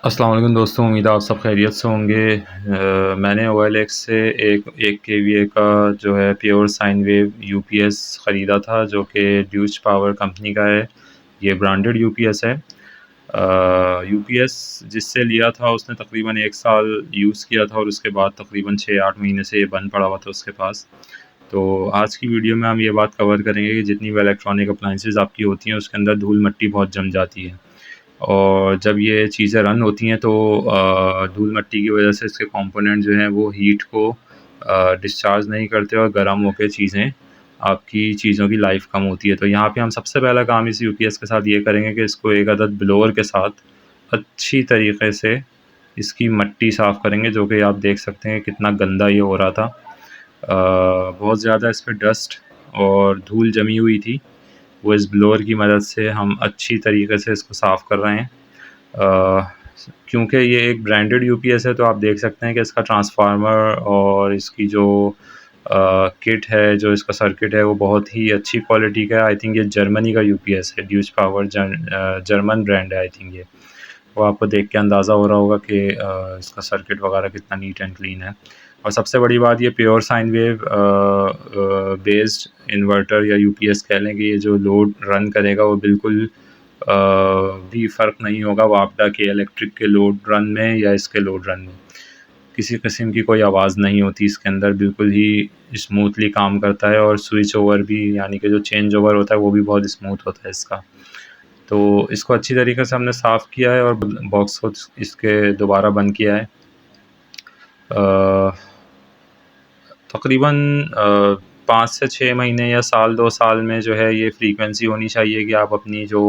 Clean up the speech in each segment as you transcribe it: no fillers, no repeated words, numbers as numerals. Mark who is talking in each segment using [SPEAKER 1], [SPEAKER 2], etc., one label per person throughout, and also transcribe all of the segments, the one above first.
[SPEAKER 1] अस्सलाम वालेकुम दोस्तों, उम्मीद है आप सब खैरियत से होंगे। मैंने OLX से एक KVA का जो है प्योर साइन वेव यूपीएस ख़रीदा था, जो कि ड्यूच पावर कंपनी का है। ये ब्रांडेड यूपीएस है। यूपीएस जिससे लिया था उसने तकरीबन 1 साल यूज़ किया था और उसके बाद तकरीबन 6-8 महीने से ये बंद पड़ा हुआ था उसके पास। तो आज की वीडियो में हम ये बात कवर करेंगे कि जितनी भी इलेक्ट्रॉनिक अप्लाइंसेस आपकी होती हैं उसके अंदर धूल मिट्टी बहुत जम जाती है, और जब ये चीज़ें रन होती हैं तो धूल मिट्टी की वजह से इसके कंपोनेंट जो हैं वो हीट को डिस्चार्ज नहीं करते और गर्म होकर चीज़ें आपकी चीज़ों की लाइफ कम होती है। तो यहाँ पे हम सबसे पहला काम इस यूपीएस के साथ ये करेंगे कि इसको एक अदद ब्लोअर के साथ अच्छी तरीके से इसकी मिट्टी साफ़ करेंगे, जो कि आप देख सकते हैं कितना गंदा ये हो रहा था। बहुत ज़्यादा इस पे डस्ट और धूल जमी हुई थी। वो इस ब्लोअर की मदद से हम अच्छी तरीके से इसको साफ़ कर रहे हैं। क्योंकि ये एक ब्रांडेड यूपीएस है तो आप देख सकते हैं कि इसका ट्रांसफार्मर और इसकी जो किट है, जो इसका सर्किट है, वो बहुत ही अच्छी क्वालिटी का है। आई थिंक ये जर्मनी का यूपीएस है, ड्यूच पावर जर्मन ब्रांड है आई थिंक ये। वो आपको देख के अंदाज़ा हो रहा होगा कि इसका सर्किट वगैरह कितना नीट एंड क्लीन है। और सबसे बड़ी बात, ये pure sine wave based inverter या यूपीएस कह लें कि ये जो लोड रन करेगा वो बिल्कुल भी फ़र्क नहीं होगा वापडा के इलेक्ट्रिक के लोड रन में या इसके लोड रन में। किसी किस्म की कोई आवाज़ नहीं होती इसके अंदर, बिल्कुल ही स्मूथली काम करता है। और स्विच ओवर भी, यानी कि जो चेंज ओवर होता है वो भी बहुत स्मूथ होता है इसका। तो इसको अच्छी तरीके से हमने साफ़ किया है और बॉक्स को इसके दोबारा बंद किया है। तकरीबन 5 से 6 महीने या साल 2 साल में जो है ये फ्रीक्वेंसी होनी चाहिए कि आप अपनी जो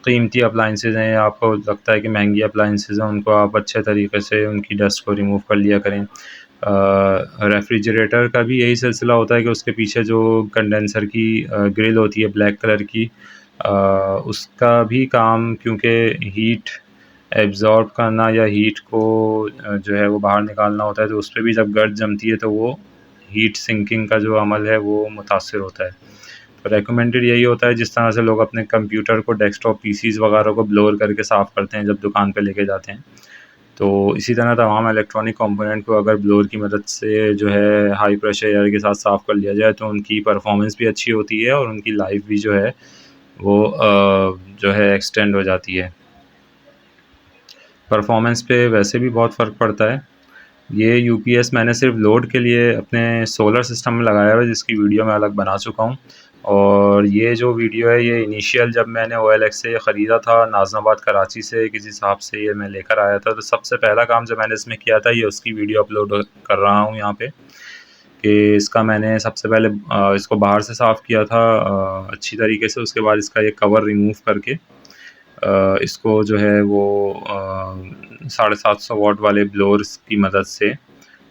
[SPEAKER 1] कीमती अप्लाइंसेस हैं, आपको लगता है कि महंगी अप्लाइंसेस हैं, उनको आप अच्छे तरीके से उनकी डस्ट को रिमूव कर लिया करें। रेफ्रिजरेटर का भी यही सिलसिला होता है कि उसके पीछे जो कंडेंसर की ग्रिल होती है ब्लैक कलर की, उसका भी काम, क्योंकि हीट एब्ज़ॉर्ब करना या हीट को जो है वो बाहर निकालना होता है, तो उस पे भी जब गर्द जमती है तो वो हीट सिंकिंग का जो अमल है वो मुतासिर होता है। तो रेकमेंडेड यही होता है, जिस तरह से लोग अपने कंप्यूटर को, डेस्कटॉप पीसीज़ वगैरह को ब्लोअर करके साफ़ करते हैं जब दुकान पे लेके जाते हैं, तो इसी तरह तमाम इलेक्ट्रॉनिक कंपोनेंट को अगर ब्लोअर की मदद से जो है हाई प्रेशर एयर के साथ साफ़ कर लिया जाए तो उनकी परफॉर्मेंस भी अच्छी होती है और उनकी लाइफ भी जो है वो जो है एक्सटेंड हो जाती है। परफॉर्मेंस पे वैसे भी बहुत फ़र्क पड़ता है। ये यूपीएस मैंने सिर्फ लोड के लिए अपने सोलर सिस्टम में लगाया हुआ है, जिसकी वीडियो मैं अलग बना चुका हूँ। और ये जो वीडियो है ये इनिशियल जब मैंने OLX से ख़रीदा था, नाज़िमाबाद कराची से किसी साहब से ये मैं लेकर आया था, तो सबसे पहला काम जो मैंने इसमें किया था ये उसकी वीडियो अपलोड कर रहा हूँ यहाँ पे, कि इसका मैंने सबसे पहले इसको बाहर से साफ़ किया था अच्छी तरीके से। उसके बाद इसका ये कवर रिमूव करके इसको जो है वो 750 वाट वाले ब्लोअर्स की मदद से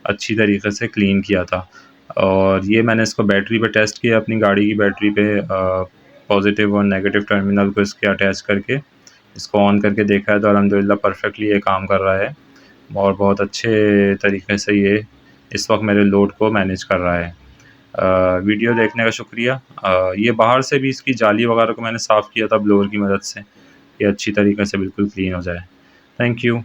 [SPEAKER 1] अच्छी तरीके से क्लीन किया था। और ये मैंने इसको बैटरी पे टेस्ट किया, अपनी गाड़ी की बैटरी पे पॉजिटिव और नेगेटिव टर्मिनल को इसके अटैच करके इसको ऑन करके देखा है, तो अल्हम्दुलिल्लाह परफेक्टली ये काम कर रहा है और बहुत अच्छे तरीके से ये इस वक्त मेरे लोड को मैनेज कर रहा है। वीडियो देखने का शुक्रिया। ये बाहर से भी इसकी जाली वगैरह को मैंने साफ़ किया था ब्लोअर की मदद से, ये अच्छी तरीके से बिल्कुल क्लीन हो जाए। Thank you.